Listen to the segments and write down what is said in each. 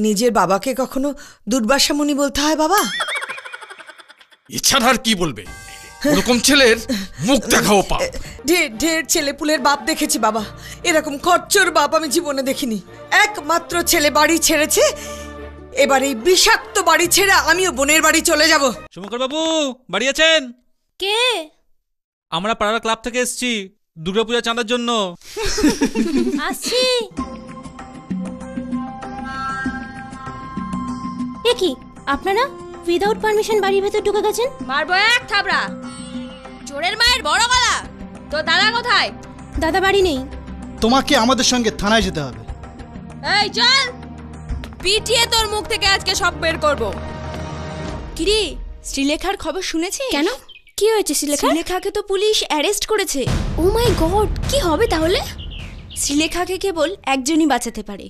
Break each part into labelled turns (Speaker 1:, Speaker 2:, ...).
Speaker 1: নিজের বাবাকে কখনো দুর্বাসা মুনি বলতে হয় বাবা?
Speaker 2: এছাড়া আর কি বলবে? ওরকম ছেলের মুখ দেখাও পাপ।
Speaker 1: ঢের ঢের ছেলেপুলের বাপ দেখেছি বাবা, এরকম খচ্চর বাপ আমি জীবনে দেখিনি। একমাত্র ছেলে বাড়ি ছেড়েছে, এবার এই বিষাক্ত বাড়ি ছেড়ে আমিও বোনের বাড়ি চলে যাব।
Speaker 3: শুভঙ্কর বাবু বাড়ি আছেন?
Speaker 4: কে?
Speaker 3: আমরা পাড়ার ক্লাব থেকে এসেছি দুর্গাপূজা চাঁদার জন্য।
Speaker 4: আসছি। এ কি আপনারা উইদাউট পারমিশন বাড়ির ভেতর ঢুকে গেছেন?
Speaker 5: মারবো এক থাবড়া। চোরের মায়ের বড় গলা। তো দাদা কোথায়?
Speaker 4: দাদা বাড়ি নেই।
Speaker 6: তোমাকে আমাদের সঙ্গে থানায় যেতে হবে।
Speaker 5: এই চল, পিটিয়ে তোর মুখ থেকে আজকে সব বের করব। কিরে, শ্রীলেখার খবর শুনেছিস?
Speaker 4: কেন, কি হয়েছে শ্রীলেখা?
Speaker 5: শ্রীলেখাকে তো পুলিশ অ্যারেস্ট করেছে।
Speaker 4: ও মাই গড, কি হবে তাহলে?
Speaker 5: শ্রীলেখাকে কেবল একজনই বাঁচাতে পারে।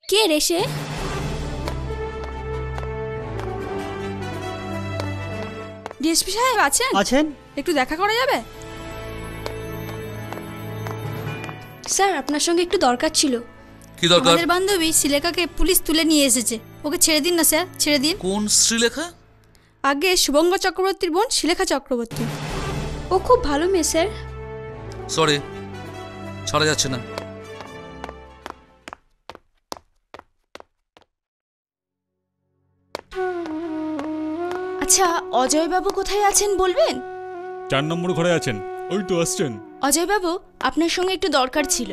Speaker 4: কে রে সে?
Speaker 5: ডিএসপি সাহেব আছেন?
Speaker 6: আছেন?
Speaker 5: একটু দেখা করা যাবে?
Speaker 4: স্যার, আপনার সঙ্গে একটু দরকার ছিল।
Speaker 7: কি দরকার?
Speaker 4: আমাদের বান্ধবী শ্রীলেখাকে পুলিশ তুলে নিয়ে এসেছে, ওকে ছেড়ে দিন না স্যার, ছেড়ে দিন।
Speaker 7: কোন শ্রীলেখা?
Speaker 5: আগে শুভঙ্গ চক্রবর্তীর বোন শ্রীলেখা চক্রবর্তী।
Speaker 4: ও খুব ভালো মেয়ে স্যার।
Speaker 7: সরি, ছাড়া যাচ্ছে না।
Speaker 5: আচ্ছা, অজয় বাবু কোথায় আছেন বলবেন?
Speaker 3: 4 নম্বর ঘরে আছেন, ওই তো আসছেন।
Speaker 5: অজয় বাবু, আপনার সঙ্গে একটু দরকার ছিল।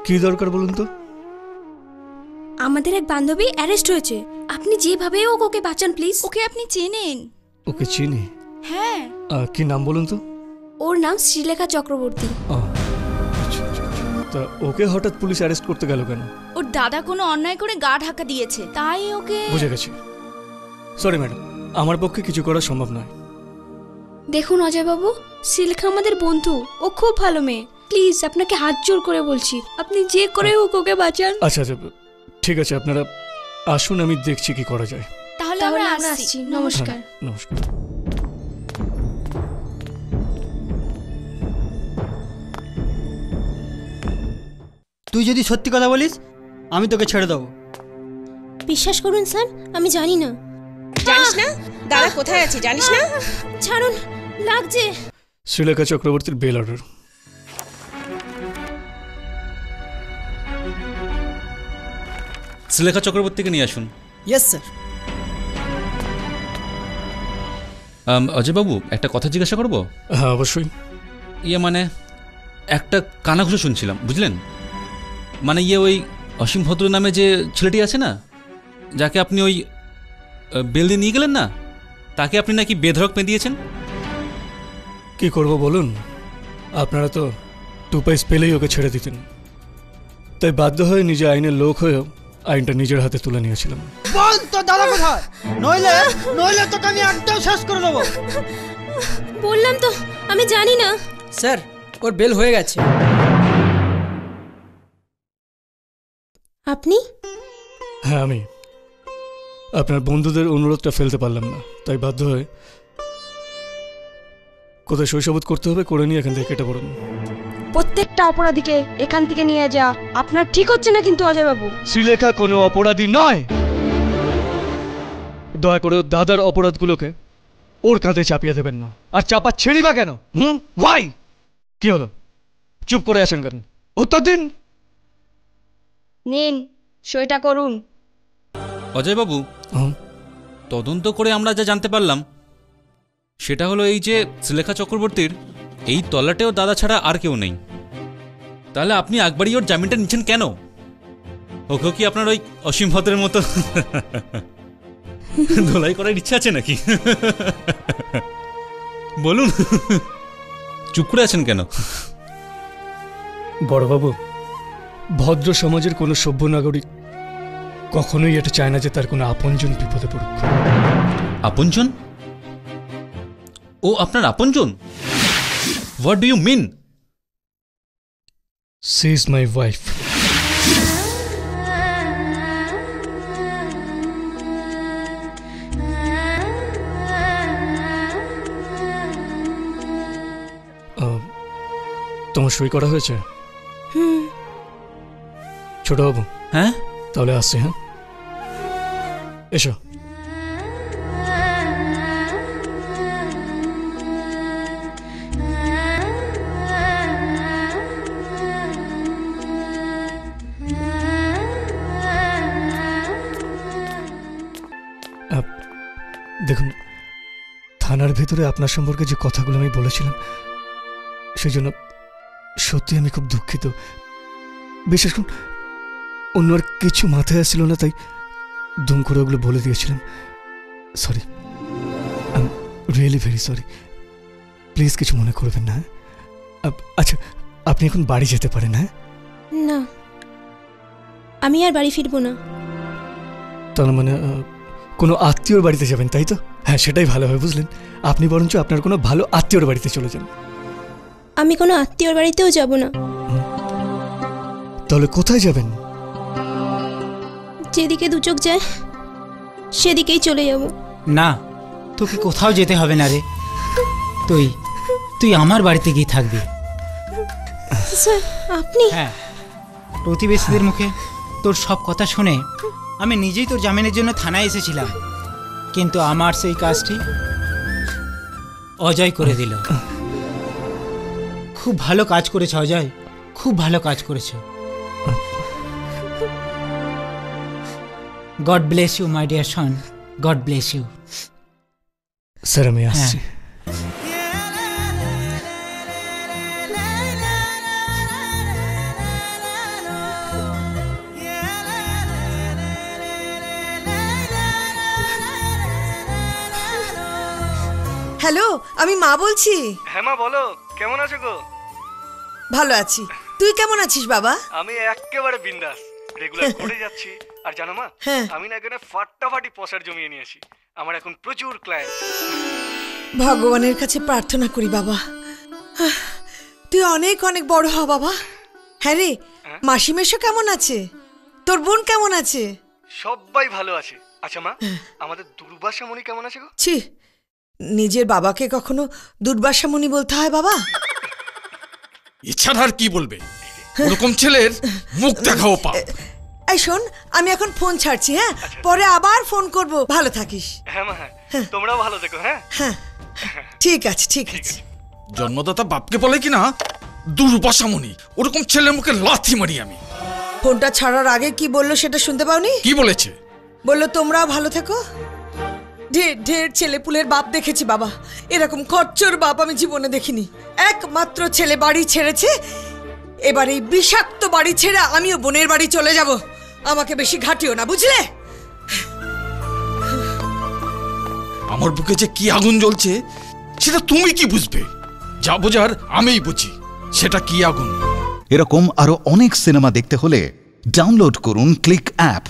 Speaker 6: কি দরকার বলুন তো?
Speaker 4: আমাদের এক বান্ধবী অ্যারেস্ট হয়েছে, আপনি যেভাবে হোক ওকে বাঁচান প্লিজ।
Speaker 5: ওকে আপনি চেনেন?
Speaker 6: ওকে চিনি।
Speaker 5: হ্যাঁ।
Speaker 6: কি নাম বলুন তো?
Speaker 4: ওর নাম শ্রীলেখা চক্রবর্তী।
Speaker 6: তা ওকে হঠাৎ পুলিশ অ্যারেস্ট করতে গেল কেন?
Speaker 5: ওর দাদা কোনো অন্যায় করে গা ঢাকা দিয়েছে, তাই ওকে।
Speaker 6: বুঝে গেছি। সরি ম্যাডাম, আমার পক্ষে কিছু করা সম্ভব নয়।
Speaker 4: দেখুন অজয় বাবু, শ্রীলেখা আমাদের বন্ধু, ও খুব ভালো মেয়ে, প্লিজ আপনাকে হাত জোর করে বলছি, আপনি যে করে হোক ওকে বাঁচান।
Speaker 6: আচ্ছা আচ্ছা, ঠিক আছে, আপনারা আসুন, আমি দেখছি কি করা যায়।
Speaker 5: তাহলে
Speaker 4: আমরা
Speaker 5: আমরা
Speaker 4: আসছি, নমস্কার।
Speaker 6: নমস্কার।
Speaker 8: তুই যদি সত্যি কথা বলিস আমি তোকে ছেড়ে দেবো।
Speaker 4: বিশ্বাস করুন স্যার, আমি জানি না।
Speaker 9: জানিস না দাদা কোথায় আছে? জানিস না?
Speaker 4: ছাড়ুন, লাগছে।
Speaker 6: শ্রীলেখা চক্রবর্তীর বেল অর্ডার।
Speaker 3: শ্রীলেখা চক্রবর্তীকে নিয়ে আসুন।
Speaker 8: Yes sir.
Speaker 3: অজয় বাবু, একটা কথা জিজ্ঞাসা করবো?
Speaker 6: হ্যাঁ অবশ্যই।
Speaker 3: মানে একটা কানাঘুষো শুনছিলাম, বুঝলেন? মানে ওই অসীম ভদ্র নামে যে ছেলেটি আছে না, যাকে আপনি ওই বেল দিয়ে নিয়ে গেলেন না, তাকে আপনি নাকি বেধড়ক পেঁদিয়েছেন।
Speaker 6: কি করব বলুন, আপনারা তো 2 পয়সা পেলেই ওকে ছেড়ে দিতেন, তাই বাধ্য হয়ে নিজে আইনের লোক হয়েও আইনটা নিজের হাতে তুলে নিয়েছিলাম।
Speaker 8: বল তো দাদা কোথায়, নইলে নইলে তোকে আমি একদম শেষ করে দেবো।
Speaker 4: বললাম তো আমি জানি না।
Speaker 8: স্যার, ওর বেল হয়ে গেছে।
Speaker 4: আপনি?
Speaker 6: হ্যাঁ আমি। আপনার বন্ধুদের অনুরোধটা ফেলতে পারলাম না, তাই বাধ্য হয়ে কোথায় শৈশবোধ করতে হবে করে নিয়ে এখান থেকে কেটে পড়ুন।
Speaker 9: প্রত্যেকটা অপরাধীকে এখান থেকে নিয়ে যা। আপনার ঠিক হচ্ছে না কিন্তু অজয় বাবু।
Speaker 6: শ্রীলেখা কোনো অপরাধী নয়, দয়া করে দাদার অপরাধগুলোকে ওর কাঁধে চাপিয়ে দেবেন না। আর চাপা ছেড়ি বা কেন? ওয়াই? কি হলো, চুপ করে আছেন কেন? উত্তর দিন।
Speaker 9: নিন, সইটা করুন।
Speaker 3: অজয় বাবু, তদন্ত করে আমরা যা জানতে পারলাম সেটা হলো এই যে শ্রীলেখা চক্রবর্তীর এই তল্লাটেও দাদা ছাড়া আর কেউ নেই। তাহলে আপনি একবারই ওর জামিনটা নিচ্ছেন কেন? ওকেও কি আপনার ওই অসীম ভদ্রের মতো ধোলাই করার ইচ্ছা আছে নাকি? বলুন, চুপ করে আছেন কেন?
Speaker 6: বড়বাবু, ভদ্র সমাজের কোনো সভ্য নাগরিক কখনোই এটা চায় না যে তার কোনো আপনজন বিপদে পড়ুক।
Speaker 3: আপনজন? ও আপনার আপনজন? What do you mean?
Speaker 6: She is my wife. তোমার সই করা হয়েছে? ছোট বাবু।
Speaker 3: হ্যাঁ,
Speaker 6: তাহলে আসছি। হ্যাঁ, এসো। দেখুন, থানার ভেতরে আপনার সম্পর্কে যে কথাগুলো আমি বলেছিলাম সেই জন্য সত্যি আমি খুব দুঃখিত। বিশেষ করে অন্য আর কিছু মাথায় আসছিল না, তাই দুম করে ওগুলো বলে দিয়েছিলাম। Sorry, I am really very sorry. Please কিছু মনে করবেন না। আচ্ছা, আপনি এখন বাড়ি যেতে পারেন। হ্যাঁ
Speaker 4: না, আমি আর বাড়ি ফিরবো না।
Speaker 6: তার মানে কোনো আত্মীয়র বাড়িতে যাবেন, তাই তো? হ্যাঁ, সেটাই ভালো হয়, বুঝলেন? আপনি বরঞ্চ আপনার কোনো ভালো আত্মীয়র বাড়িতে চলে যান।
Speaker 4: আমি কোনো আত্মীয়র বাড়িতেও যাব না।
Speaker 6: তাহলে কোথায় যাবেন?
Speaker 4: যেদিকে দু চোখ যায় সেদিকেই চলে যাব।
Speaker 8: না, তোকে কোথাও যেতে হবে না রে। তুই তুই আমার বাড়িতে গিয়ে থাকবি।
Speaker 4: স্যার, আপনি?
Speaker 8: হ্যাঁ, প্রতিবেশীদের মুখে তোর সব কথা শুনে আমি নিজেই তোর জামিনের জন্য থানায় এসেছিলাম, কিন্তু আমার সেই কাজটি অজয় করে দিল। খুব ভালো কাজ করেছ অজয়, খুব ভালো কাজ করেছ। God bless you my dear son, God bless you.
Speaker 6: Sir, আমি আসছি।
Speaker 1: হ্যালো, আমি মা বলছি।
Speaker 10: হ্যাঁ মা, বলো কেমন আছো গো?
Speaker 1: ভালো আছি, তুই কেমন আছিস বাবা?
Speaker 10: আমি একেবারে বিন্দাস, রেগুলার করে যাচ্ছি। আর জানো মা,
Speaker 1: হ্যাঁ।
Speaker 10: আমি না এখানে ফাটাফাটি পয়সার জমিয়ে নিয়েছি। আমার এখন প্রচুর ক্লায়েন্ট।
Speaker 1: ভগবানের কাছে প্রার্থনা করি বাবা, তুই অনেক অনেক বড় হ বাবা। হ্যাঁ রে, মাসি মেশো কেমন আছে? তোর বোন কেমন আছে?
Speaker 10: সবাই ভালো আছে। আচ্ছা মা, আমাদের দুর্বাসামণি কেমন আছে গো?
Speaker 1: ছি, নিজের বাবাকে কখনো দুর্বাসামণি বলতে হয় বাবা?
Speaker 2: এছাড়া আর কি বলবে? ওরকম ছেলের মুখ দেখাও পাপ।
Speaker 1: এই শোন, আমি এখন ফোন ছাড়ছি। হ্যাঁ, পরে আবার ফোন করব। ভালো থাকিস।
Speaker 10: হ্যাঁ মা, হ্যাঁ, তোমরাও ভালো থেকো। হ্যাঁ
Speaker 1: হ্যাঁ, ঠিক আছে, ঠিক আছে।
Speaker 2: জন্মদাতা বাপকে বলে কি না দুর্বাসামণি, ওরকম ছেলের মুখে লাথি মারি আমি।
Speaker 1: ফোনটা ছাড়ার আগে কি বললো সেটা শুনতে পাওনি?
Speaker 2: কি বলেছে?
Speaker 1: বললো তোমরাও ভালো থেকো। ঢের ঢের ছেলেপুলের বাপ দেখেছি বাবা, এরকম খচ্চর বাপ আমি জীবনে দেখিনি। একমাত্র ছেলে বাড়ি ছেড়েছে, এবার এই বিষাক্ত বাড়ি ছেড়ে আমিও বোনের বাড়ি চলে যাব। আমাকে বেশি ঘাটিও না, বুঝলে?
Speaker 2: আমার বুকে যে কি আগুন জ্বলছে সেটা তুমি কি বুঝবে? যা বোঝার আমিই বুঝি সেটা কি আগুন।
Speaker 11: এরকম আরো অনেক সিনেমা দেখতে হলে ডাউনলোড করুন ক্লিক অ্যাপ।